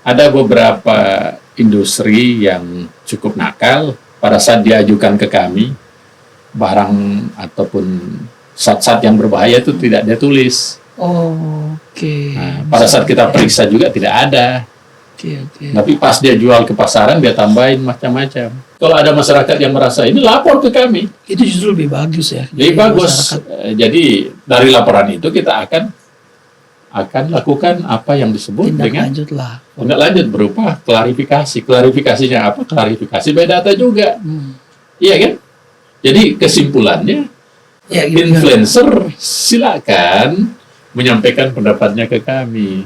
Ada beberapa industri yang cukup nakal pada saat diajukan ke kami, barang ataupun zat-zat yang berbahaya itu tidak dia tulis. Oke. Nah, pada saat kita periksa juga tidak ada. Oke. Tapi pas dia jual ke pasaran, dia tambahin macam-macam. Kalau ada masyarakat yang merasa ini, lapor ke kami. Itu justru lebih bagus ya. Lebih bagus. Jadi dari laporan itu kita akan lakukan apa yang disebut dengan tindak lanjut berupa klarifikasi. Klarifikasinya apa? Klarifikasi by data juga. Iya kan? Jadi kesimpulannya, ya, influencer silakan menyampaikan pendapatnya ke kami.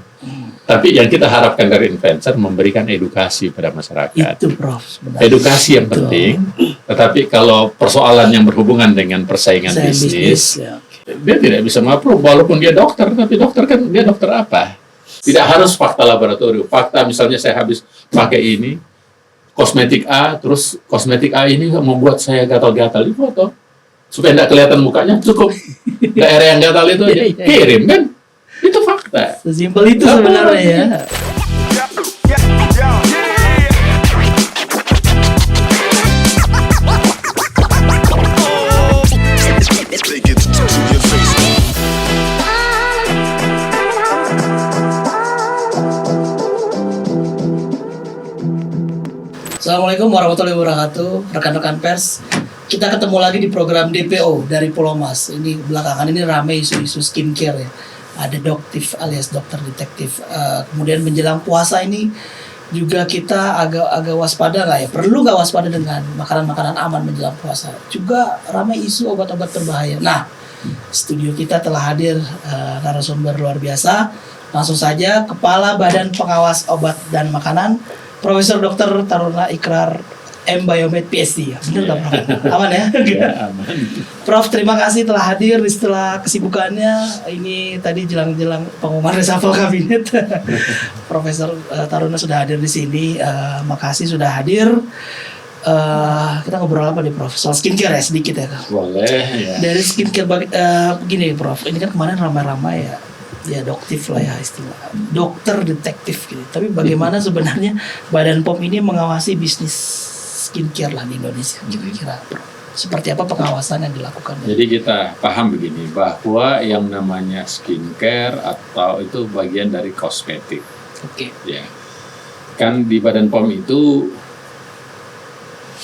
Tapi yang kita harapkan dari influencer memberikan edukasi pada masyarakat. Itu, Prof. Sebenarnya. Edukasi yang penting. Tetapi kalau persoalan yang berhubungan dengan persaingan bisnis, ya. Dia tidak bisa mengapprove walaupun dia dokter. Tapi dokter kan dia dokter apa? Tidak harus fakta laboratorium. Fakta misalnya saya habis pakai ini kosmetik A, terus kosmetik A ini membuat saya gatal-gatal, di foto supaya tidak kelihatan mukanya, cukup daerah yang gatal itu aja kirim kan. Itu fakta. Sesimpel itu sebenarnya ya. Assalamualaikum warahmatullahi wabarakatuh, rekan-rekan pers. Kita ketemu lagi di program DPO dari Pulau Mas. Ini belakangan ini ramai isu-isu skincare ya. Ada doktif alias dokter detektif. Kemudian menjelang puasa ini juga kita agak waspada nggak ya? Perlu nggak waspada dengan makanan-makanan aman menjelang puasa? Juga ramai isu obat-obat berbahaya. Nah, studio kita telah hadir narasumber luar biasa. Langsung saja Kepala Badan Pengawas Obat dan Makanan, Profesor Dr. Taruna Ikrar M. Biomed PhD ya. Benar nggak, Prof? Aman ya? Ya, aman. Prof, terima kasih telah hadir setelah kesibukannya. Ini tadi jelang-jelang pengumuman reshuffle kabinet. Profesor Taruna sudah hadir di sini. Makasih sudah hadir. Kita ngobrol apa nih, Prof? Soal skincare ya sedikit ya. Boleh ya. Dari skincare begini, Prof. Ini kan kemarin ramai-ramai ya doktif lah ya istilah dokter detektif gitu. Tapi bagaimana sebenarnya Badan POM ini mengawasi bisnis skincare lah di Indonesia kira-kira seperti apa pengawasan yang dilakukan? Jadi kita paham begini bahwa yang namanya skincare atau itu bagian dari kosmetik. Oke. Ya. Kan di Badan POM itu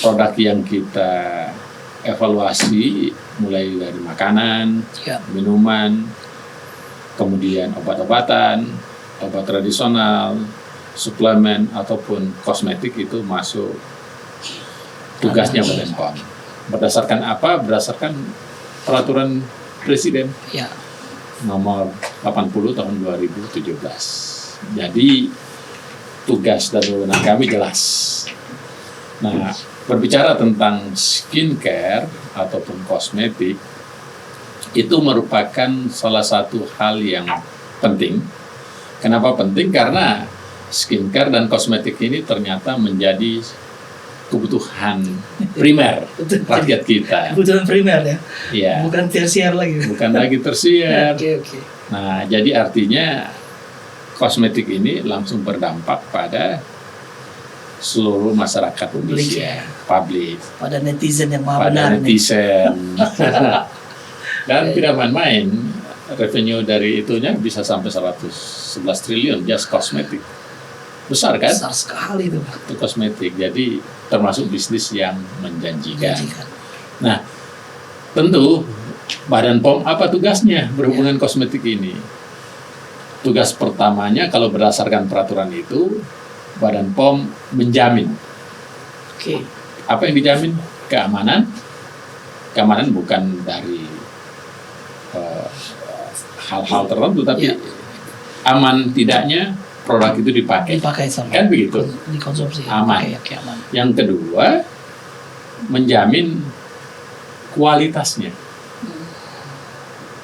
produk yang kita evaluasi mulai dari makanan, minuman, kemudian obat-obatan, obat tradisional, suplemen ataupun kosmetik itu masuk tugasnya Badan POM. Berdasarkan apa? Berdasarkan peraturan Presiden nomor 80 tahun 2017. Jadi tugas dan wewenang kami jelas. Nah, berbicara tentang skincare ataupun kosmetik itu merupakan salah satu hal yang penting. Kenapa penting? Karena skincare dan kosmetik ini ternyata menjadi kebutuhan primer rakyat kita. Kebutuhan primer ya? Iya. Bukan tersier lagi. Bukan lagi tersier. Oke. Nah, jadi artinya kosmetik ini langsung berdampak pada seluruh masyarakat Indonesia, publik. Pada netizen yang maha benar. Pada netizen. Dan tidak main-main, revenue dari itunya bisa sampai 111 triliun just kosmetik. Besar kan? Besar sekali itu. Itu kosmetik, jadi termasuk bisnis yang menjanjikan. Nah, tentu Badan POM apa tugasnya berhubungan kosmetik ini? Tugas pertamanya kalau berdasarkan peraturan itu, Badan POM menjamin. Oke. Apa yang dijamin? Keamanan. Keamanan bukan dari hal-hal tertentu, tapi aman tidaknya produk itu dipakai sama, kan begitu, dikonsumsi, aman. Aman. Yang kedua, menjamin kualitasnya,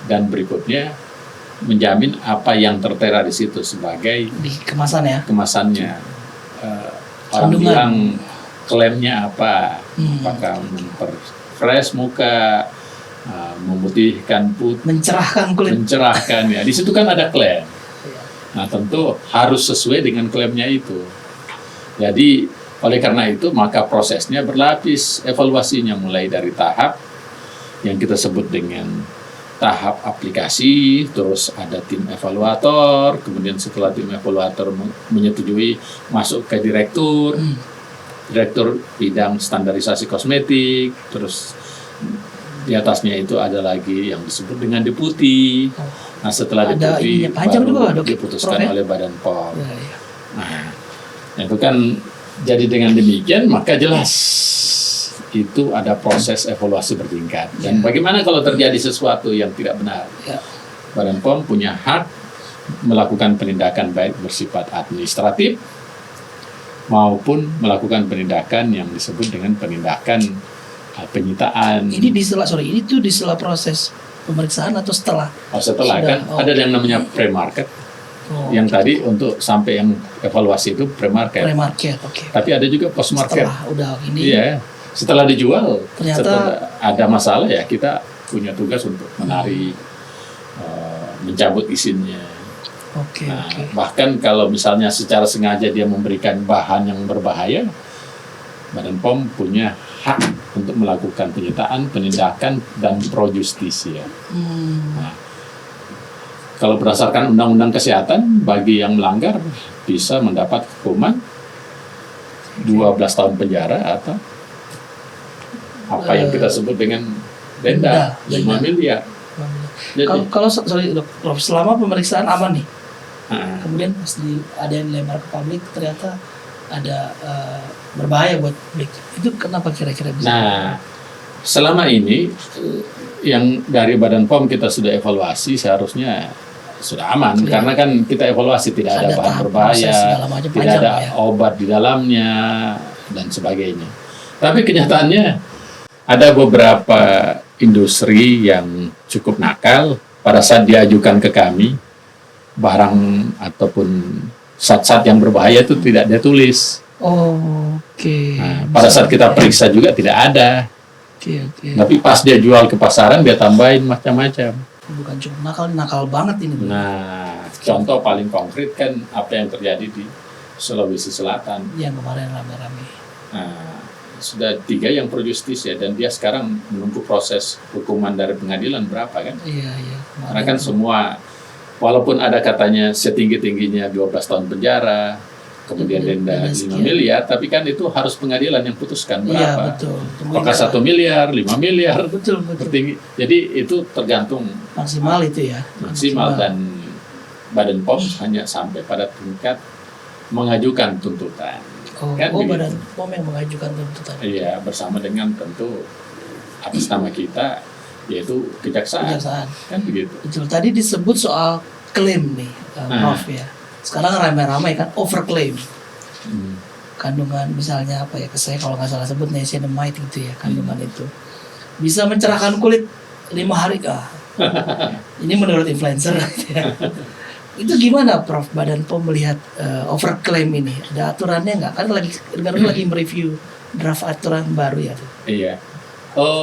dan berikutnya menjamin apa yang tertera di situ sebagai di kemasannya. Orang bilang klaimnya apa, apakah memperfresh muka, memutihkan putih, mencerahkan kulit, ya. Di situ kan ada klaim. Nah, tentu harus sesuai dengan klaimnya itu. Jadi, oleh karena itu, maka prosesnya berlapis evaluasinya mulai dari tahap yang kita sebut dengan tahap aplikasi, terus ada tim evaluator, kemudian setelah tim evaluator menyetujui, masuk ke direktur bidang standarisasi kosmetik, terus di atasnya itu ada lagi yang disebut dengan deputi. Nah, setelah deputi baru diputuskan oleh Badan POM. Nah, itu kan jadi dengan demikian maka jelas itu ada proses evaluasi bertingkat. Dan bagaimana kalau terjadi sesuatu yang tidak benar? Badan POM punya hak melakukan penindakan baik bersifat administratif maupun melakukan penindakan yang disebut dengan penindakan penyitaan. Ini di sela proses pemeriksaan atau setelah? Setelah kan ada yang namanya pre-market. Yang tadi untuk sampai yang evaluasi itu pre-market. Oke. Tapi ada juga post-market. Setelah udah ini. Iya. Setelah dijual, ternyata setelah ada masalah ya kita punya tugas untuk menarik, mencabut izinnya. Bahkan kalau misalnya secara sengaja dia memberikan bahan yang berbahaya, Badan POM punya hak untuk melakukan penyitaan, penindakan, dan pro justisia. Nah, kalau berdasarkan Undang-Undang Kesehatan, bagi yang melanggar bisa mendapat hukuman 12 tahun penjara atau apa yang kita sebut dengan denda 5 miliar. Jadi, kalau selama pemeriksaan aman nih, kemudian pas ada yang dilempar ke publik ternyata ada berbahaya buat publik, itu kenapa kira-kira bisa? Nah, selama ini yang dari Badan POM kita sudah evaluasi seharusnya sudah aman, karena kan kita evaluasi tidak ada bahan berbahaya, tidak ada obat di dalamnya dan sebagainya. Tapi kenyataannya ada beberapa industri yang cukup nakal pada saat diajukan ke kami barang ataupun zat-zat yang berbahaya itu tidak dia tulis. Nah, pada saat kita periksa juga tidak ada. Tapi pas dia jual ke pasaran dia tambahin macam-macam. Bukan cuma nakal banget ini. Nah, contoh paling konkret kan apa yang terjadi di Sulawesi Selatan. Yang kemarin rame-rame. Nah, sudah 3 yang pro justis ya, dan dia sekarang menunggu proses hukuman dari pengadilan berapa kan? Iya. Karena kan semua, walaupun ada katanya setinggi-tingginya 12 tahun penjara, kemudian denda 5 miliar, tapi kan itu harus pengadilan yang putuskan berapa. Iya, betul. Apakah 1 miliar, 5 miliar, betul. Tertinggi. Jadi itu tergantung maksimal itu ya. Maksimal, dan Badan POM hanya sampai pada tingkat mengajukan tuntutan. Badan POM yang mengajukan tuntutan. Iya, bersama dengan tentu atas nama kita, yaitu kejaksaan. Kan begitu. Betul. Tadi disebut soal klaim nih, Prof ya. Sekarang ramai-ramai kan overclaim. Kandungan misalnya apa ya, saya kalau nggak salah sebut niacinamide gitu ya, kandungan itu bisa mencerahkan kulit 5 hari kah? Ini menurut influencer ya. Itu gimana Prof, Badan POM melihat overclaim ini? Ada aturannya nggak? Kan lagi mereview draft aturan baru ya. Iya.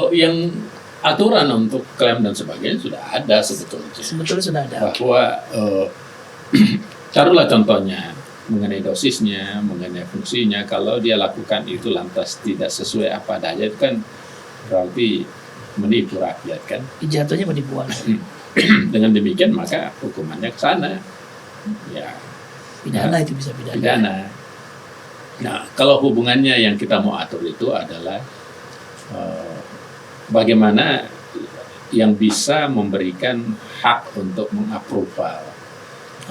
Yang aturan untuk klaim dan sebagainya sudah ada sebetulnya. Sebetulnya sudah ada. Bahwa taruhlah contohnya mengenai dosisnya, mengenai fungsinya. Kalau dia lakukan itu lantas tidak sesuai apa adanya, itu kan berarti menipu rakyat kan? Jatuhnya penipuan. Dengan demikian maka hukumannya ke sana. Ya. Pidana itu bisa pidana. Nah, kalau hubungannya yang kita mau atur itu adalah bagaimana yang bisa memberikan hak untuk mengaproval.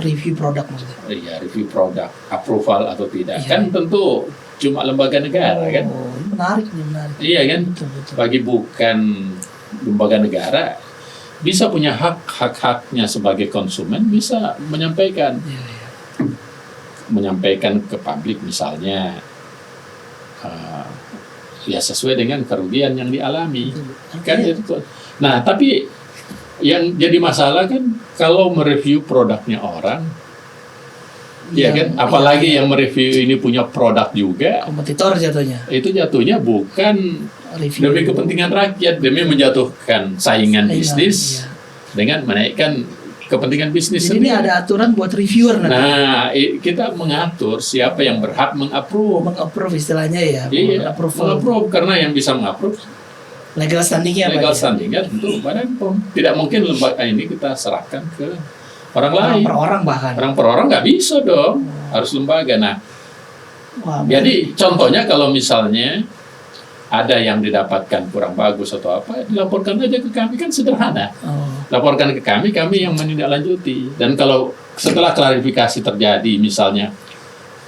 Review produk maksudnya? Iya, review produk, approval atau tidak. Kan tentu cuma lembaga negara kan? Menarik. Iya kan? Betul. Bagi bukan lembaga negara bisa punya hak-haknya sebagai konsumen, bisa menyampaikan. Menyampaikan ke publik misalnya ya sesuai dengan kerugian yang dialami. Kan itu. Nah, tapi yang jadi masalah kan kalau mereview produknya orang, ya kan, apalagi yang mereview ini punya produk juga, kompetitor jatuhnya. Itu jatuhnya bukan demi kepentingan rakyat, demi menjatuhkan saingan bisnis dengan menaikkan kepentingan bisnis Jadi ini sendiri. ada aturan buat reviewer nanti. Nah, kita mengatur siapa yang berhak mengapprove. Meng-approve istilahnya ya. Iya, Approval. mengapprove karena yang bisa mengapprove Legal standingnya Pak. legal standingnya tentu Badan POM. Tidak mungkin lembaga ini kita serahkan ke orang Orang lain. per orang bahkan. Orang per orang nggak bisa dong, harus lembaga. Nah, Wah, jadi contohnya kalau misalnya ada yang didapatkan kurang bagus atau apa, dilaporkan aja ke kami, kan sederhana. oh, Laporkan ke kami yang menindaklanjuti. Dan kalau setelah klarifikasi terjadi, misalnya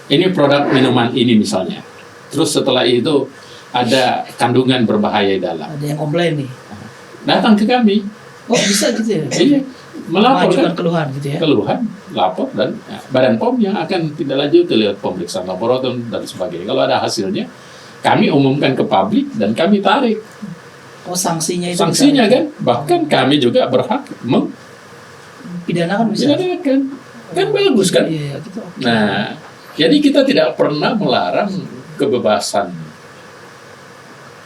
ini produk minuman ini misalnya, terus setelah itu ada kandungan berbahaya di dalam, ada yang komplain nih. datang ke kami, Oh bisa gitu ya. iya, Mengajukan melaporkan keluhan gitu ya. keluhan, lapor, dan Badan POM yang akan tindak lanjut lihat pemeriksaan laboratorium dan sebagainya. Kalau ada hasilnya, kami umumkan ke publik dan kami tarik Oh sanksinya itu. sanksinya bisa. kan. Bahkan kami juga berhak Pidana kan bisa. mempidanakan. Kan bagus kan? Iya gitu. Oke. Nah, jadi kita tidak pernah melarang kebebasan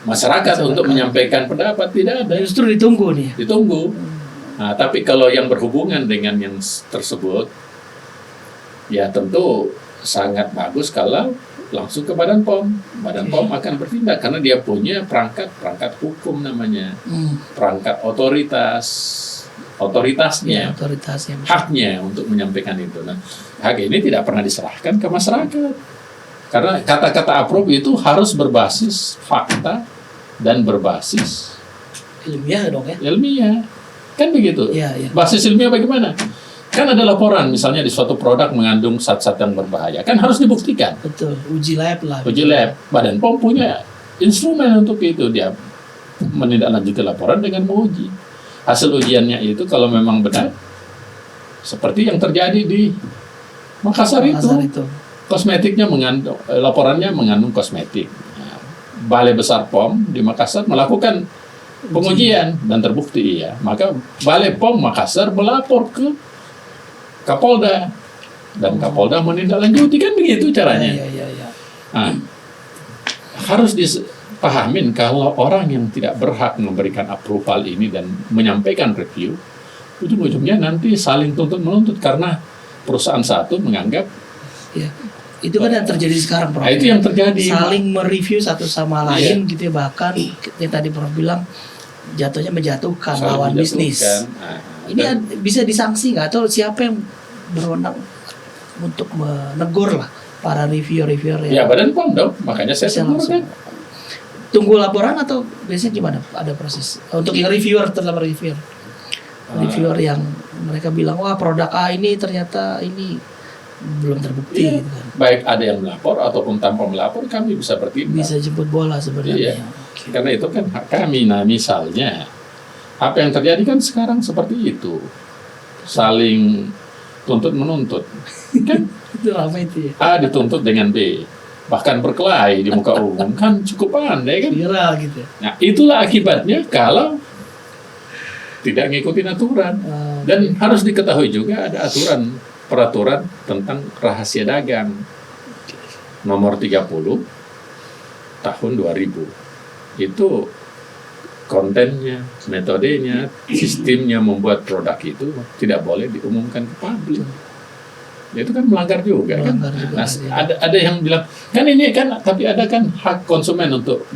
masyarakat untuk menyampaikan pendapat, tidak ada. Justru ditunggu nih. Ditunggu. Nah, tapi kalau yang berhubungan dengan yang tersebut, ya tentu sangat bagus kalau langsung ke Badan POM. Badan POM akan bertindak karena dia punya perangkat hukum namanya, perangkat otoritasnya, Otoritasnya. haknya untuk menyampaikan itu. Nah, hak ini tidak pernah diserahkan ke masyarakat. Karena kata-kata approve itu harus berbasis fakta dan berbasis Ilmiah dong ya. ilmiah. Kan begitu. Iya, iya. Basis ilmiah bagaimana? Kan ada laporan misalnya di suatu produk mengandung zat-zat yang berbahaya. Kan harus dibuktikan. Betul. Uji lab lah. Uji lab. Badan POM punya instrumen untuk itu. Dia menindaklanjuti laporan dengan menguji. Hasil ujiannya itu kalau memang benar, seperti yang terjadi di Makassar Makassar itu. Kosmetiknya mengandung, laporannya mengandung kosmetik. Nah, Balai Besar POM di Makassar melakukan pengujian dan terbukti iya. Maka Balai POM Makassar melapor ke Kapolda dan Kapolda menindaklanjuti, kan begitu caranya. Iya. Nah, harus dipahamin kalau orang yang tidak berhak memberikan approval ini dan menyampaikan review, ujung-ujungnya nanti saling tuntut menuntut karena perusahaan satu menganggap. Iya. Itu kan yang terjadi sekarang, Prof. Nah, itu yang terjadi. Saling mereview satu sama lain Iya. gitu ya, bahkan yang tadi Prof bilang jatuhnya menjatuhkan saling lawan menjatuhkan. bisnis. Nah, Ini dan- bisa disanksi nggak, atau siapa yang berwenang untuk menegur lah para reviewer ya yang Badan POM dong, makanya saya bisa tegur langsung kan. tunggu laporan, atau biasanya gimana ada proses untuk yang reviewer, terutama reviewer yang mereka bilang wah produk A ini ternyata ini belum terbukti Iya. gitu kan. Baik ada yang melapor ataupun tanpa melapor, kami bisa bertindak. Bisa jemput bola sebenarnya. Iya. Karena itu kan hak kami. Nah, misalnya apa yang terjadi kan sekarang seperti itu, saling tuntut menuntut. Kan Itu ramai itu ya. A dituntut dengan B, bahkan berkelahi di muka umum, kan cukup aneh kan. Viral gitu. Nah, itulah akibatnya kalau tidak ngikutin aturan. Dan harus diketahui juga ada peraturan tentang rahasia dagang nomor 30 tahun 2000. Itu kontennya, metodenya, sistemnya membuat produk itu tidak boleh diumumkan ke publik. Itu kan melanggar juga kan. Melanggar juga, Nah, ya. ada yang bilang kan ini kan, tapi ada kan hak konsumen untuk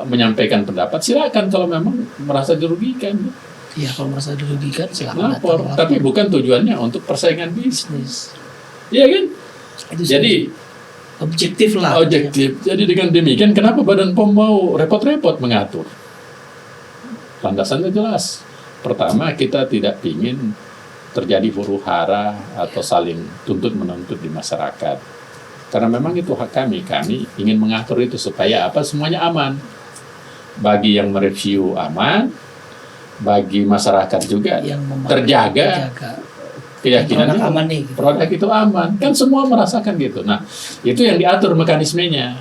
menyampaikan pendapat. Silakan kalau memang merasa dirugikan. Iya, kalau merasa dirugikan silakan Lapor, datang, tapi bukan tujuannya untuk persaingan bisnis. bisnis. Iya kan? Itu Jadi objektif lah. objektif. Jadi dengan demikian, kenapa Badan POM mau repot-repot mengatur? Landasannya jelas. Pertama, kita tidak ingin terjadi huru-hara atau saling tuntut menuntut di masyarakat. Karena memang itu hak kami. Kami ingin mengatur itu supaya apa? Semuanya aman. Bagi yang mereview aman, bagi masyarakat juga yang terjaga keyakinan produk aman nih gitu. produk itu aman, kan semua merasakan gitu. Nah, itu yang diatur mekanismenya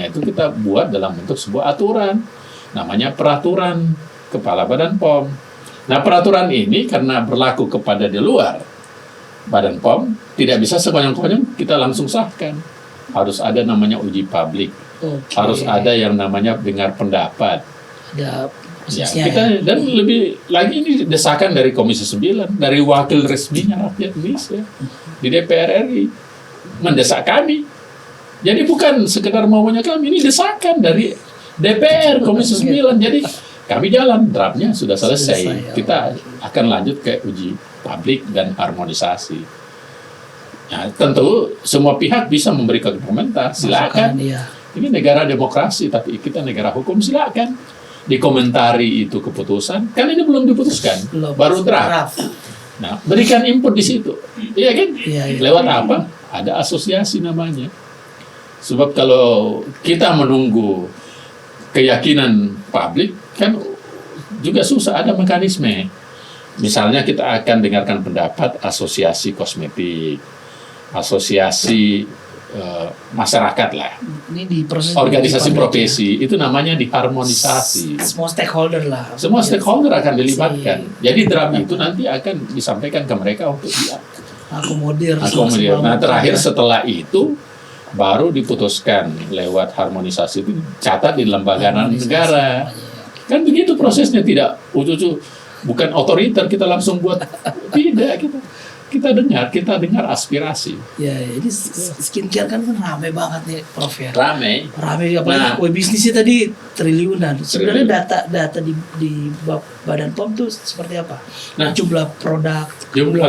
itu kita buat dalam bentuk sebuah aturan, namanya peraturan kepala Badan POM. Nah, peraturan ini karena berlaku kepada di luar Badan POM, tidak bisa sekonyong-konyong kita langsung sahkan. Harus ada namanya uji publik, Oke. harus ada yang namanya dengar pendapat, Ada Ya, prosesnya kita ya. dan lebih lagi ini desakan dari Komisi 9, dari wakil resminya rakyat Indonesia di DPR RI mendesak kami. Jadi bukan sekedar maunya kami, ini desakan dari DPR Komisi 9. Jadi kami jalan, draftnya sudah selesai. Kita akan lanjut ke uji publik dan harmonisasi. Ya, tentu semua pihak bisa memberikan komentar, silakan. Iya. Ini negara demokrasi, tapi kita negara hukum, silakan. Dikomentari itu keputusan, kan ini belum diputuskan, baru draft. Nah, berikan input di situ, iya kan? Iya. Lewat apa? Ada asosiasi namanya. Sebab kalau kita menunggu keyakinan publik, kan juga susah, ada mekanisme. Misalnya kita akan dengarkan pendapat asosiasi kosmetik, asosiasi masyarakat lah, Ini di proses organisasi profesi, itu namanya diharmonisasi. Semua stakeholder lah. Semua stakeholder akan dilibatkan. Jadi draft itu nanti akan disampaikan ke mereka untuk akomodir. Nah, terakhir setelah itu baru diputuskan lewat harmonisasi itu catat di lembaga negara. Kan begitu prosesnya, tidak ucu-ucu, bukan otoriter kita langsung buat, tidak, kita dengar aspirasi. Ya, ini skincare kan rame banget nih, Prof ya. Rame Apalagi kue bisnisnya tadi triliunan. Sebenarnya data di Badan POM tuh seperti apa? Nah, jumlah produk.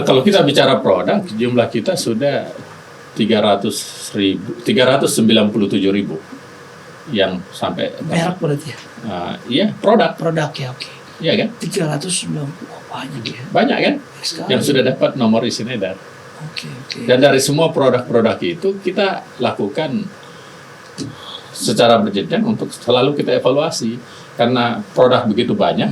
Kalau kita bicara produk, jumlah kita sudah 397.000 yang sampai merek berarti ya. Iya, produk Ya, oke. Iya kan? 390 banyak ya. Banyak kan? Sekali. Yang sudah dapat nomor izin edar. Oke. Dan dari semua produk-produk itu kita lakukan secara berjenjang untuk selalu kita evaluasi, karena produk begitu banyak.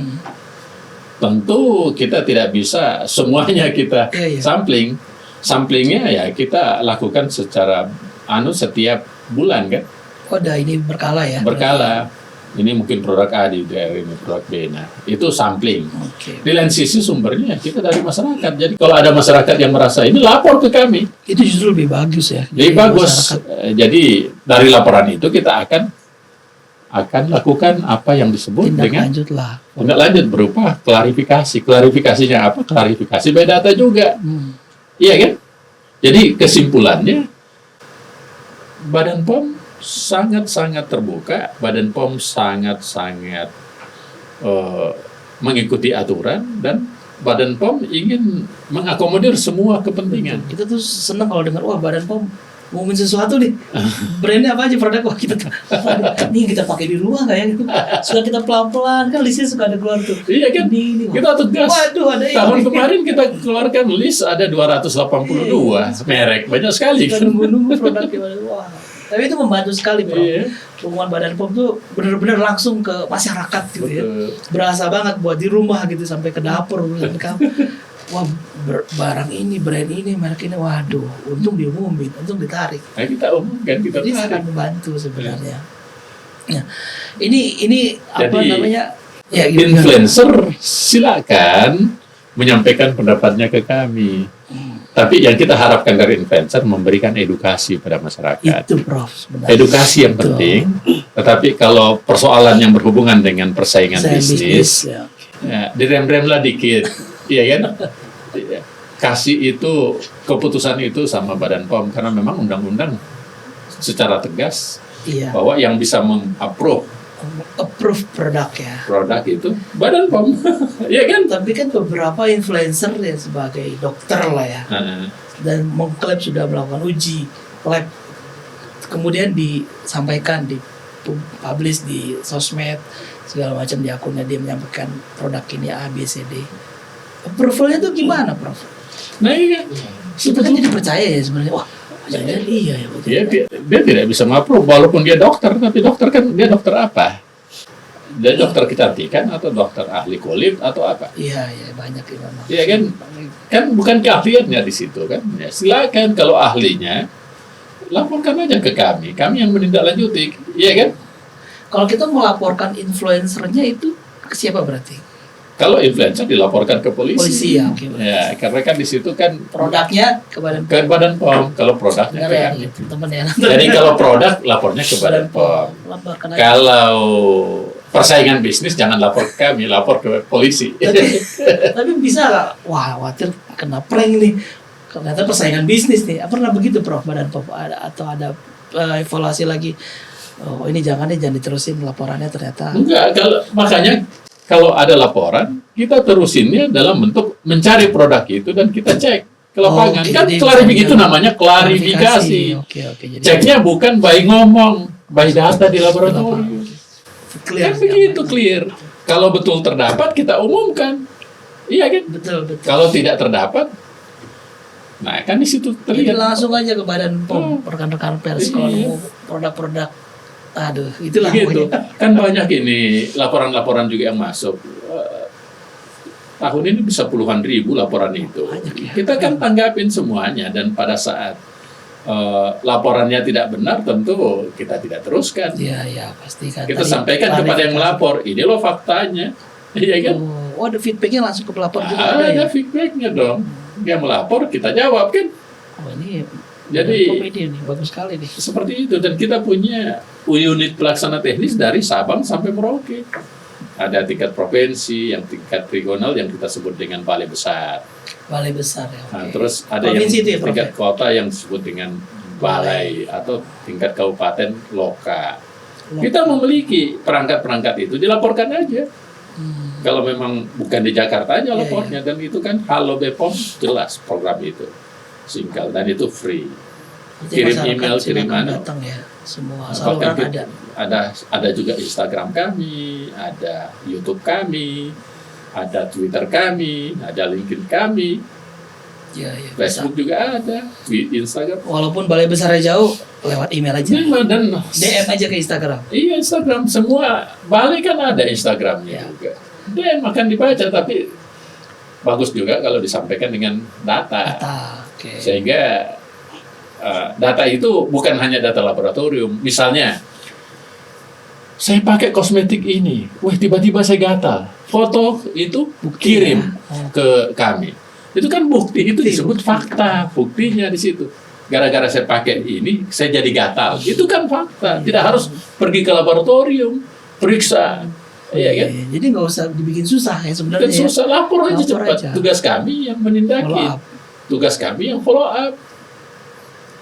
Tentu kita tidak bisa semuanya kita sampling. Samplingnya ya kita lakukan secara setiap bulan kan. Oh, ini berkala ya. Berkala. Ini mungkin produk A di daerah ini, produk B. Nah, itu sampling. Di lain sisi sumbernya kita dari masyarakat. Jadi kalau ada masyarakat yang merasa ini, lapor ke kami. Itu justru lebih bagus ya. Lebih bagus. Jadi dari laporan itu kita akan lakukan apa yang disebut tindak lanjut berupa klarifikasi. Klarifikasinya apa? Klarifikasi by data juga. Iya kan? Jadi kesimpulannya, Badan POM sangat-sangat terbuka, Badan POM sangat-sangat mengikuti aturan, dan Badan POM ingin mengakomodir semua kepentingan. Kita tuh senang kalau dengar, wah Badan POM ngomongin sesuatu nih, brandnya apa aja, produk, wah kita nih kita pakai di rumah nggak ya gitu. Suka kita pelan-pelan kan listnya suka ada keluar tuh. Iya kan? Kita tegas. Waduh, ada tahun kemarin kita keluarkan list ada 282 merek, banyak sekali. Kita nunggu-nunggu produknya. Wah. Tapi itu membantu sekali, Bro. Hubungan Badan POM tuh benar-benar langsung ke masyarakat gitu. Betul. Ya. Berasa banget buat di rumah gitu, sampai ke dapur. Wah, barang ini, brand ini, merek ini, waduh, untung diumumin, untung ditarik. Nah, kita umumkan, kita tarik. Ini sangat membantu sebenarnya. Nah, ini apa namanya? Ya, influencer silakan menyampaikan pendapatnya ke kami. Tapi yang kita harapkan dari influencer memberikan edukasi pada masyarakat. Itu, Prof. Sebenarnya. Edukasi yang penting. Tetapi kalau persoalan yang berhubungan dengan persaingan bisnis, ya, direm-remlah dikit, iya kan? Kasih itu keputusan itu sama Badan POM, karena memang undang-undang secara tegas bahwa yang bisa approve produk ya. Produk itu Badan POM. Iya kan? Tapi kan beberapa influencer ya sebagai dokter lah ya. Dan mengklaim sudah melakukan uji lab. Kemudian disampaikan, dipublish di sosmed segala macam, di akunnya dia menyampaikan produk ini A, B, C, D. Approval-nya tuh gimana, Prof? Nah iya. Kita kan jadi percaya ya sebenarnya. Wah, jangan iya ya. Dia tidak bisa mengapprove walaupun dia dokter, tapi dokter kan dia dokter apa? Dia dokter kecantikan atau dokter ahli kulit atau apa? Iya, banyak ya memang. Iya kan? Kan bukan keahliannya di situ kan? Ya, silakan kalau ahlinya laporkan aja ke kami yang menindaklanjuti. Iya kan? Kalau kita melaporkan influencernya itu ke siapa berarti? Kalau influencer dilaporkan ke polisi. Ya, ya, karena kan di situ kan produknya ke Badan POM. Kalau produknya ke kami. Temen ya. Jadi kalau produk lapornya ke Badan POM. Kalau persaingan bisnis jangan lapor ke kami, lapor ke polisi. Tapi bisa nggak? Wah, khawatir kena prank nih. Ternyata persaingan bisnis nih. Pernah begitu, Prof? Badan POM atau ada evaluasi lagi? Oh, ini jangan diterusin laporannya ternyata. Enggak, makanya kalau ada laporan, kita terusinnya dalam bentuk mencari produk itu dan kita cek ke lapangan. Kan klarifikasi itu namanya klarifikasi. Jadi ceknya bukan by ngomong, by data di laboratorium. Kan begitu clear. Kalau betul terdapat kita umumkan. Iya kan? Betul. Kalau tidak terdapat, nah kan di situ Jadi terlihat. langsung aja ke Badan POM, rekan-rekan pers kalau mau produk-produk. Aduh, itulah Begitu. pokoknya. Kan banyak ini laporan-laporan juga yang masuk. Tahun ini bisa puluhan ribu laporan itu. Banyak ya. Kita kan tanggapin semuanya dan pada saat laporannya tidak benar tentu kita tidak teruskan. Iya, pasti kan. Kita Tadi sampaikan kepada yang melapor, ini loh faktanya. Iya kan? Oh, ada feedbacknya langsung ke pelapor juga ada Ada ya? feedbacknya dong. Dia melapor, kita jawab kan. Oh, ini Jadi komedi nih, bagus sekali nih. seperti itu. Dan kita punya unit pelaksana teknis dari Sabang sampai Merauke. Ada tingkat provinsi, yang tingkat regional yang kita sebut dengan balai besar. Balai besar ya. Nah, Oke. terus ada Provinsi yang itu ya, Prof, tingkat ya? kota yang disebut dengan balai atau tingkat kabupaten loka. Kita memiliki perangkat-perangkat itu, dilaporkan aja. Kalau memang bukan di Jakarta aja Iya, lapornya, dan itu kan Halo BPOM jelas program itu, singkat dan itu free. Jadi Kirim masyarakat email, kirim silakan mana? datang ya. Semua Bahkan saluran kita- ada. ada juga Instagram kami, ada YouTube kami, ada Twitter kami, ada LinkedIn kami, Ya, bisa. Facebook juga ada, Instagram. Walaupun balai besarnya jauh, lewat email aja. Dan DM aja ke Instagram. iya, Instagram semua balai kan ada Instagramnya Ya. juga. DM akan dibaca, tapi bagus juga kalau disampaikan dengan data. Oke. Sehingga data itu bukan hanya data laboratorium. Misalnya, saya pakai kosmetik ini, wah tiba-tiba saya gatal. Foto itu Bukti kirim ya. Oh. ke kami. Itu kan bukti, itu disebut fakta. Buktinya di situ. Gara-gara saya pakai ini, saya jadi gatal. Itu kan fakta. Tidak harus pergi ke laboratorium, periksa. Iya kan? Jadi nggak usah dibikin susah ya sebenarnya. Dan susah, lapor aja Lapor cepat. aja. Tugas kami yang menindaki. Follow up. Tugas kami yang follow up.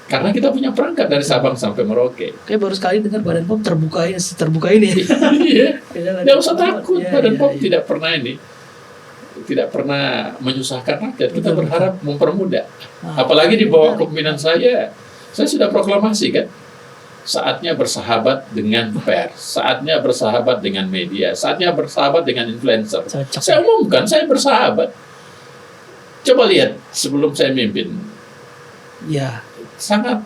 Karena kita punya perangkat dari Sabang sampai Merauke. Kayak baru sekali dengar Badan POM terbuka ini. Iya. Tidak usah takut, Iya, Badan POM iya. tidak pernah ini. Tidak pernah menyusahkan rakyat. Kita Betul, berharap mempermudah. Nah, Apalagi di bawah kepemimpinan saya sudah proklamasi kan. Saatnya bersahabat dengan pers, saatnya bersahabat dengan media, saatnya bersahabat dengan influencer. cocok. Saya umumkan, saya bersahabat. Coba lihat sebelum saya mimpin, Ya, sangat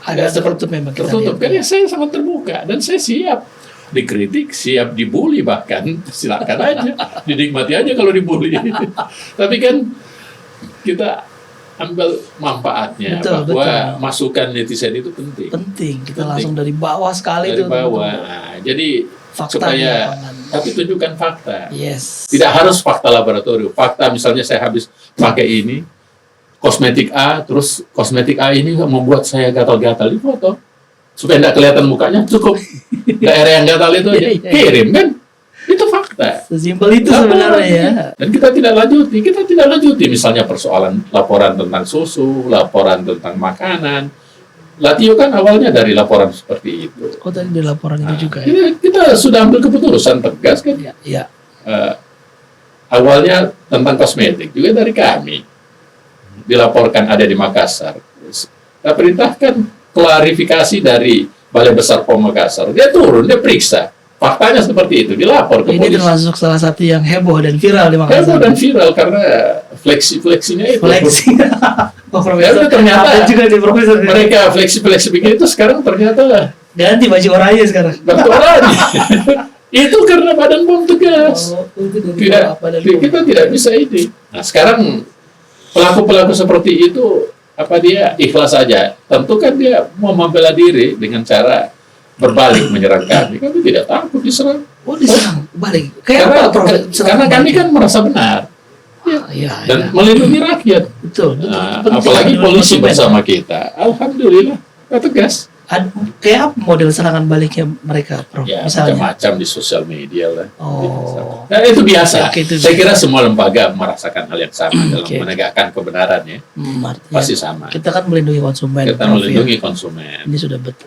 agak seperti- tertutup memang kita tertutup. lihat. Karena saya sangat terbuka dan saya siap dikritik, siap dibully bahkan silakan aja, dinikmati aja kalau dibully. Tapi kan kita ambil manfaatnya Betul, bahwa betul. masukan netizen itu penting. Penting, kita Penting. langsung dari bawah sekali Dari tuh. bawah. Nah, jadi Fakta di supaya lapangan. tapi tunjukkan fakta. Yes. Tidak harus fakta laboratorium. Fakta misalnya saya habis pakai ini kosmetik A, terus kosmetik A ini membuat saya gatal-gatal, di foto supaya tidak kelihatan mukanya, cukup daerah yang gatal itu aja Iya, iya. kirim kan, itu fakta. Sesimpel itu sebenarnya ya. Dan kita tidak lanjuti misalnya persoalan laporan tentang susu, laporan tentang makanan. Latio kan awalnya dari laporan seperti itu. Oh tadi di laporan itu juga ya. Kita sudah ambil keputusan tegas kan. Ya. Awalnya tentang kosmetik juga dari kami dilaporkan ada di Makassar. Kita perintahkan klarifikasi dari Balai Besar POM Makassar. Dia turun, dia periksa. Faktanya seperti itu, dilapor ke Ini polisi. termasuk salah satu yang heboh dan viral di Makassar. Heboh dan viral karena fleksinya itu. Flexi. Oh, Profesor. Ya, ternyata Ada juga di Profesor. Mereka fleksi begini itu sekarang ternyata Ganti baju oranye sekarang. bantu orang. Itu karena Badan POM tegas. Oh, itu dari Tidak, apa dan apa. kita tidak bisa ini. Nah sekarang pelaku-pelaku seperti itu apa dia ikhlas saja? Tentu kan dia mau membela diri dengan cara berbalik menyerang kami. Kami tidak takut diserang. Oh diserang balik. Kayak Karena, apa Prof? Serang karena kami balik? kan merasa benar Iya, dan iya. melindungi rakyat. Betul. Nah, Penting apalagi melindungi polisi konsumen. bersama kita. Alhamdulillah, kita tegas. Kayak apa model serangan baliknya mereka, Prof? Ya, Misalnya. macam-macam di sosial media lah. Oh. Nah, itu biasa. Oke, itu Saya kira semua lembaga merasakan hal yang sama dalam Oke. menegakkan kebenaran ya. Artinya Pasti sama. kita kan melindungi konsumen. Kita Prof, melindungi ya. konsumen. Ini sudah betul.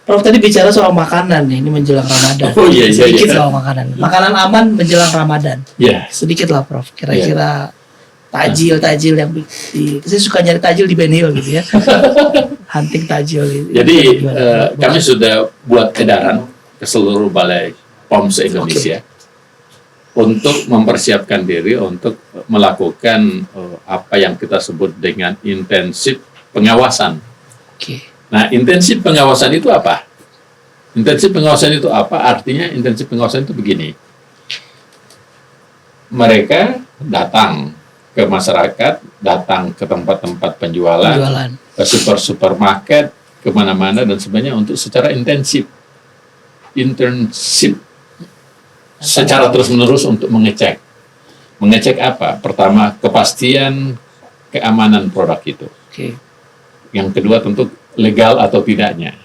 Prof tadi bicara soal makanan nih, ini menjelang Ramadan. Oh, iya, iya, Sedikit iya. soal makanan. Makanan aman menjelang Ramadan. Ya, Sedikit lah, Prof. Kira-kira Iya. tajil yang saya suka nyari tajil di Ben Hill gitu ya. Hunting tajil gitu. jadi Gimana? kami sudah buat edaran ke seluruh balai POM se-Indonesia untuk mempersiapkan diri untuk melakukan apa yang kita sebut dengan intensif pengawasan. Oke. Nah, intensif pengawasan itu apa? Intensif pengawasan itu apa? Artinya intensif pengawasan itu begini. Mereka datang ke masyarakat, datang ke tempat-tempat penjualan, Jualan. ke supermarket, kemana-mana dan sebagainya untuk secara intensif, secara terus-menerus untuk mengecek. Mengecek apa? Pertama, kepastian keamanan produk itu. Oke. Yang kedua tentu legal atau tidaknya,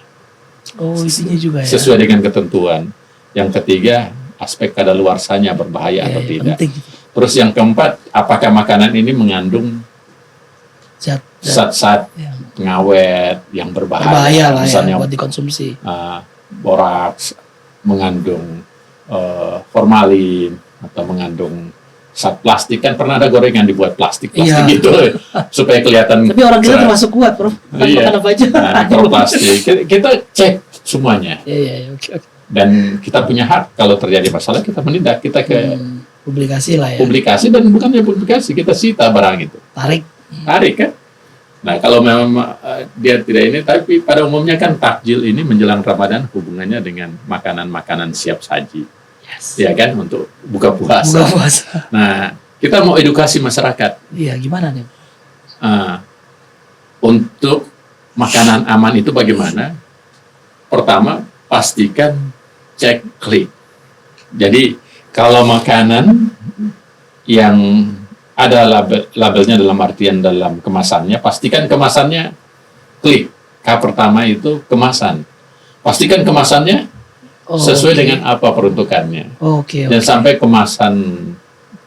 Oh, isinya juga ya. sesuai dengan ketentuan. Yang ketiga, aspek kadaluarsanya berbahaya atau tidak. Penting. Terus yang keempat, apakah makanan ini mengandung zat-zat yang pengawet yang berbahaya berbahaya, lah misalnya ya buat dikonsumsi. boraks, mengandung formalin atau mengandung zat plastik. Kan pernah ada gorengan dibuat plastik Iya. gitu supaya kelihatan. Tapi orang kita cerah. termasuk kuat, Prof. Kan Iya. makan apa aja. Nah, mikroplastik. Kita cek semuanya Iya, oke. dan kita punya hak kalau terjadi masalah kita menindak, kita ke Publikasi lah ya. publikasi dan bukannya publikasi, kita sita barang itu, Tarik. tarik kan. Nah, kalau memang dia tidak ini, tapi pada umumnya kan takjil ini menjelang Ramadan hubungannya dengan makanan-makanan siap saji, Yes. ya kan, untuk buka puasa. Buka puasa. Nah, kita mau edukasi masyarakat Iya, gimana nih? untuk makanan aman itu bagaimana? Pertama, pastikan cek klik. Jadi, kalau makanan yang ada labelnya dalam artian dalam kemasannya, pastikan kemasannya klik. K pertama itu kemasan. Pastikan kemasannya sesuai dengan apa peruntukannya. Oke. Dan sampai kemasan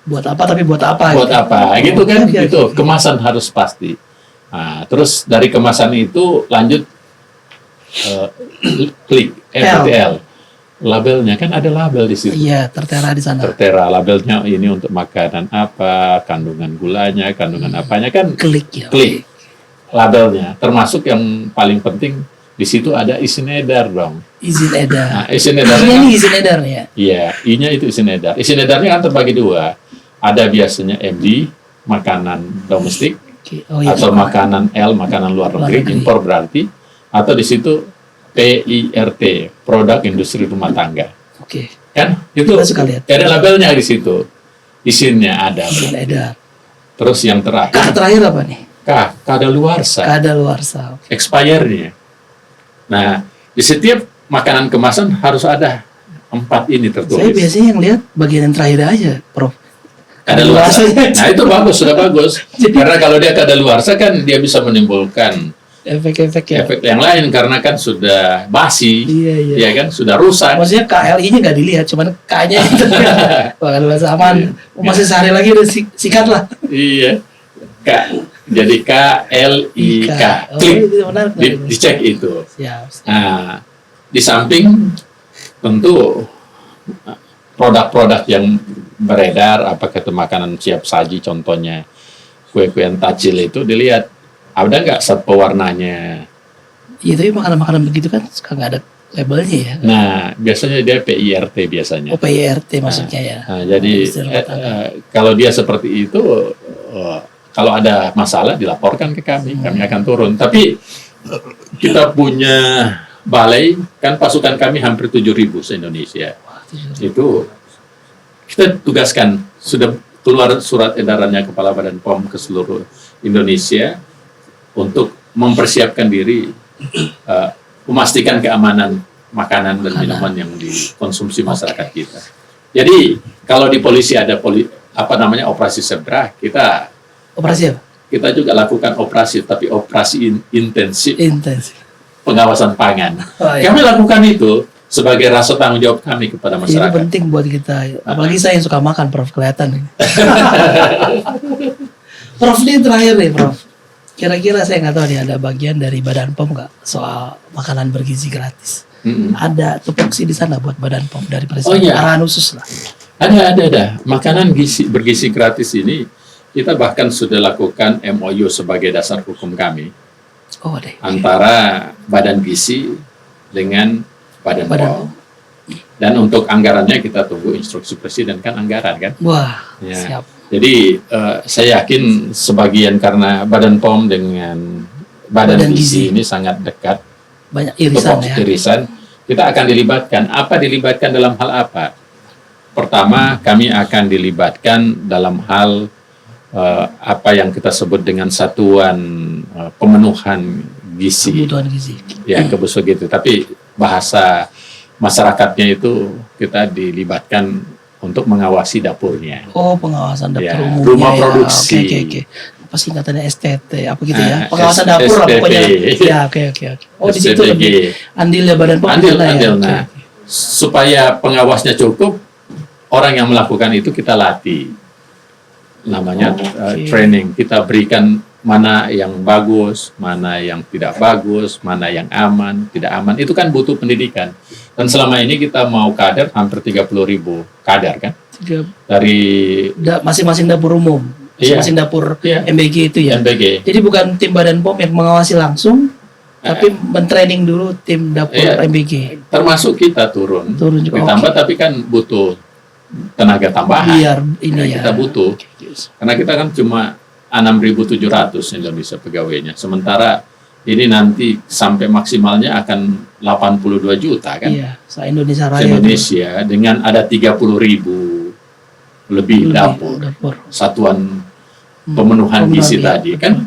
Buat apa tapi buat apa? buat gitu. apa, gitu kan? Oke, Itu oke. kemasan harus pasti. Nah, terus dari kemasan itu lanjut klik LTL. Labelnya kan ada label di situ. Iya, tertera di sana. Tertera labelnya ini untuk makanan apa, kandungan gulanya, kandungan apanya kan Klik ya. klik labelnya. Termasuk yang paling penting di situ ada izin edar dong. Izin edar. Nah, izin edarnya Ini kan, izin edar ya. iya, I-nya itu izin edar. Izin edarnya kan terbagi dua. Ada biasanya MD, makanan domestik, Oke. Oh iya. atau makanan L, makanan luar negeri, negeri. impor berarti, atau di situ PIRT, produk industri rumah tangga. Oke. Kan itu Kita suka lihat. ada labelnya di situ, izinnya ada. Izin edar. Terus yang Kak terakhir terakhir apa nih? kadaluarsa, Kadaluarsa. Oke. expirednya. Nah, di setiap makanan kemasan harus ada 4 ini Saya tertulis. biasanya yang lihat bagian yang terakhir aja, Prof. Kadaluarsa. Kadaluarsanya. Nah, itu bagus, sudah bagus. Karena kalau dia kadaluarsa kan dia bisa menimbulkan Efek-efek ya. efek yang lain karena kan sudah basi, Iya, iya. ya kan, sudah rusak. Maksudnya KLI-nya nggak dilihat, cuman K-nya itu. Kadaluarsa aman. Masih sehari lagi udah sikat lah. Iya. Jadi KLIK. Oh, Klik. itu menarik. Dicek itu. Siap. Nah, di samping tentu produk-produk yang beredar, apakah itu makanan siap saji, contohnya kue-kuean tajil itu dilihat ada nggak zat pewarnanya. Iya, tapi makanan-makanan begitu kan suka nggak ada labelnya ya. Nah, biasanya dia PIRT biasanya. Oh, PIRT maksudnya ya. Nah, jadi Industri rumah tangga. kalau dia seperti itu, kalau ada masalah dilaporkan ke kami akan turun. Tapi kita punya balai, kan pasukan kami hampir 7.000 se-Indonesia. Itu kita tugaskan, sudah keluar surat edarannya Kepala Badan POM ke seluruh Indonesia untuk mempersiapkan diri, memastikan keamanan makanan dan minuman yang dikonsumsi masyarakat kita. Jadi kalau di polisi ada operasi Zebra, Operasi apa? kita juga lakukan operasi, tapi operasi intensif. Intensif. pengawasan pangan. Oh, iya. Kami lakukan itu sebagai rasa tanggung jawab kami kepada Ini masyarakat. penting buat kita, apalagi saya yang suka makan, Prof, kelihatan ini. Prof, ini terakhir nih, Prof. Kira-kira saya nggak tahu nih ada bagian dari Badan POM nggak soal makanan bergizi gratis. Ada tupoksi di sana buat Badan POM dari Presiden. Oh, iya. Arahan khusus lah. Ada. Makanan bergizi gratis ini kita bahkan sudah lakukan MOU sebagai dasar hukum kami Oh deh. antara Badan Gizi dengan Badan Badan POM. Dan untuk anggarannya kita tunggu instruksi Presiden, kan anggaran kan. Wah, Ya. siap. Jadi saya yakin sebagian karena Badan POM dengan Badan Badan Gizi Gizi. ini sangat dekat, Banyak irisan ya. irisan, kita akan dilibatkan. Apa dilibatkan dalam hal apa? Pertama, kami akan dilibatkan dalam hal apa yang kita sebut dengan satuan pemenuhan gizi. Kebutuhan gizi. Ya, kebutuhan gitu. Tapi bahasa masyarakatnya itu kita dilibatkan untuk mengawasi dapurnya. Oh, pengawasan dapur Ya, umum. rumah ya. produksi. Oke. Apa singkatannya STT? Apa gitu ya? Ah, Pengawasan dapur lah STP. pokoknya. Ya, oke. Oh, di situ STPG. lebih andilnya Badan POM Andil. sana ya. Nah, Oke. supaya pengawasnya cukup, orang yang melakukan itu kita latih. Namanya Oke. training. Kita berikan mana yang bagus, mana yang tidak bagus, mana yang aman, tidak aman. Itu kan butuh pendidikan. Dan selama ini kita mau kader hampir 30.000 kader kan. Dari Masing-masing dapur umum. Iya. Masing-masing dapur Iya. MBG itu ya. MBG. Jadi bukan tim Badan POM yang mengawasi langsung, tapi mentraining dulu tim dapur Iya. MBG. Termasuk kita turun Juga. ditambah, tapi kan butuh tenaga tambahan. Biar ini ya. Kita butuh. Karena kita kan cuma 6.700 Indonesia pegawainya. Sementara ini nanti sampai maksimalnya akan 82 juta kan. Iya, se-Indonesia Raya. Indonesia dengan ada 30.000 lebih dapur. Satuan pemenuhan gizi iya. tadi kan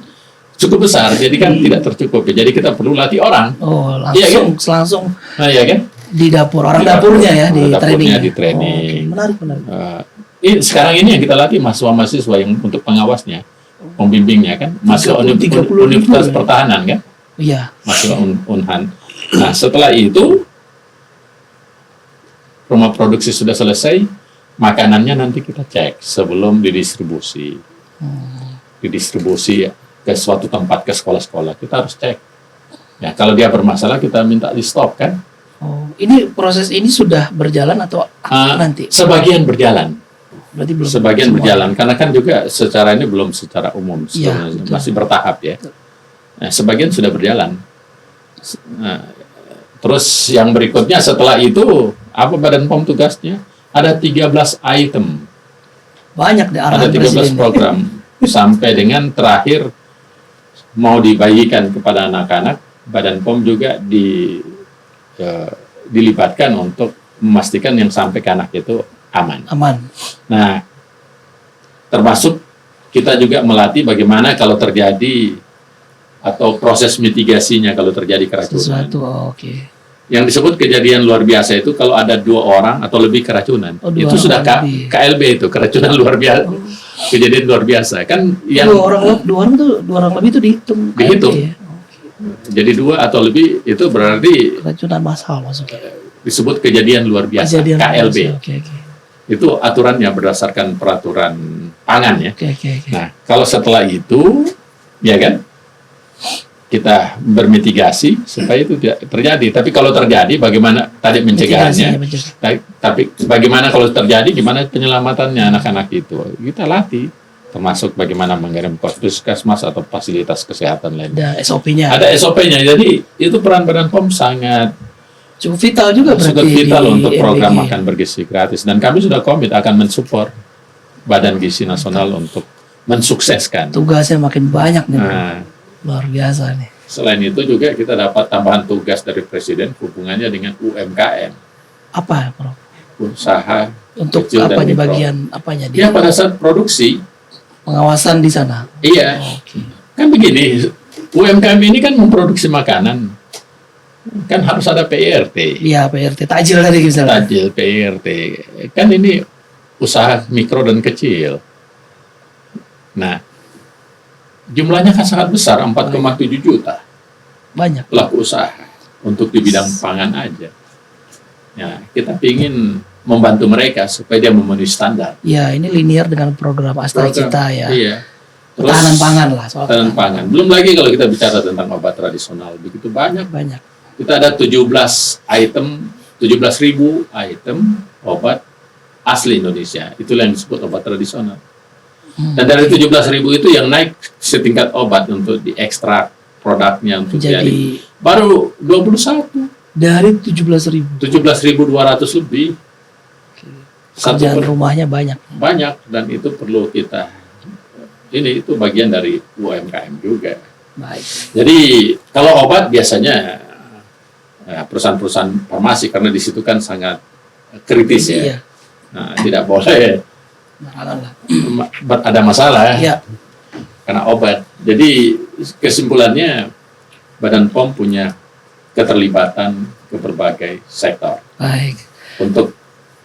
cukup besar. Jadi kan tidak tercukupi. Jadi kita perlu latih orang. Oh, Iya, langsung Nah, ya kan? di dapur. Orang Di dapur. dapurnya ya, di Dapurnya training. di training. Oke, menarik. Sekarang ini yang kita latih mahasiswa-mahasiswa yang untuk pengawasnya, pembimbingnya kan, mahasiswa 30.000 Universitas ya? Pertahanan kan, Iya. mahasiswa Unhan. Nah, setelah itu rumah produksi sudah selesai, makanannya nanti kita cek sebelum didistribusi. Didistribusi ke suatu tempat, ke sekolah-sekolah, kita harus cek. Ya, kalau dia bermasalah kita minta di stop kan. Oh, ini proses ini sudah berjalan atau nanti? Sebagian berjalan. Berarti belum. Sebagian semua. berjalan karena kan juga secara ini belum secara umum, Iya, betul. masih bertahap ya. Nah, sebagian sudah berjalan. Nah, terus yang berikutnya setelah itu apa Badan POM tugasnya? Ada 13 item, Banyak deh ada arahan 13 presiden. program sampai dengan terakhir mau dibagikan kepada anak-anak. Badan POM juga dilibatkan untuk memastikan yang sampai ke anak itu aman. Aman. Nah, termasuk kita juga melatih bagaimana kalau terjadi atau proses mitigasinya kalau terjadi keracunan. Sesuatu. Oke. Yang disebut kejadian luar biasa itu kalau ada 2 orang atau lebih keracunan. Oh, 2 itu sudah orang lebih. KLB itu, keracunan luar biasa. Kejadian luar biasa. Kan yang 2 orang lebih itu dihitung. Dihitung. KLB ya? jadi 2 atau lebih itu berarti Keracunan massal maksudnya. disebut kejadian luar biasa, Kejadian KLB. Oke. Itu aturannya berdasarkan peraturan pangan ya. Oke. Nah, kalau setelah itu, ya kan, kita bermitigasi supaya itu tidak terjadi. Tapi kalau terjadi, bagaimana tadi pencegahannya? Mitigasinya. Tapi bagaimana kalau terjadi, gimana penyelamatannya anak-anak itu? Kita latih, termasuk bagaimana mengirim puskesmas atau fasilitas kesehatan lainnya. Ada SOP-nya. Ada SOP-nya. Jadi itu peran Badan POM sangat Cukup vital juga berarti vital di untuk program MBG. makan bergizi gratis. Dan kami sudah komit akan mensupport Badan Gizi Nasional untuk mensukseskan. Tugasnya makin banyak nih. Nah, Luar biasa nih. selain itu juga kita dapat tambahan tugas dari Presiden hubungannya dengan UMKM, Apa, Prof? usaha Untuk kecil dan apa di mikro. bagian apanya di Ya pada saat produksi, pengawasan di sana? iya, Oke. kan begini, UMKM ini kan memproduksi makanan, kan harus ada PRT, Iya, PRT. Takjil tadi misalnya. tajil PRT, kan ini usaha mikro dan kecil. Nah, jumlahnya kan sangat besar, 4,7 juta Banyak. pelaku usaha. untuk di bidang pangan aja. Ya, kita ingin membantu mereka supaya dia memenuhi standar. Ya, ini linear dengan program Astra Cita ya. Iya. Terus, Ketahanan pangan lah, soal ketahanan pangan. Belum lagi kalau kita bicara tentang obat tradisional, begitu banyak. Kita ada 17 item, 17.000 item obat asli Indonesia. Itulah yang disebut obat tradisional. Dan dari 17.000 itu yang naik setingkat obat untuk diekstrak produknya untuk jadi baru 21 dari 17.000. 17.200 lebih. Kerjaan rumahnya banyak dan itu perlu kita itu bagian dari UMKM juga. Baik. Jadi kalau obat biasanya perusahaan-perusahaan farmasi karena di situ kan sangat kritis ya. Iya. Nah, tidak boleh ada masalah ya. Karena obat. Jadi kesimpulannya Badan POM punya keterlibatan ke berbagai sektor. Baik. Untuk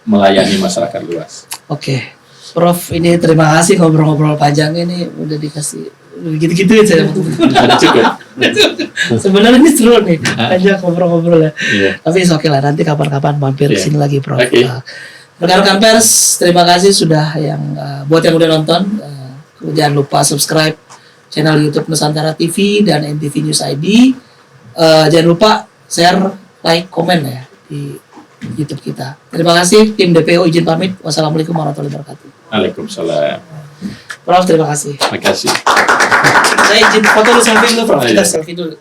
melayani masyarakat luas. Oke, Prof, ini terima kasih ngobrol-ngobrol panjang ini udah dikasih gitu-gituin saya. Cukup. Sebenarnya ini seru nih, panjang ngobrol-ngobrol ya. Yeah. Tapi oke lah, nanti kapan-kapan mampir sini lagi, Prof. Okay. Rekan-rekan pers, terima kasih sudah buat yang udah nonton. Jangan lupa subscribe channel YouTube Nusantara TV dan NTV News ID. Jangan lupa share, like, komen ya di YouTube kita. Terima kasih, tim DPO izin pamit. Wassalamualaikum warahmatullahi wabarakatuh. Waalaikumsalam. Prof, terima kasih. Terima kasih. Saya izin foto dulu, selfie dulu, Prof. Kita selfie dulu.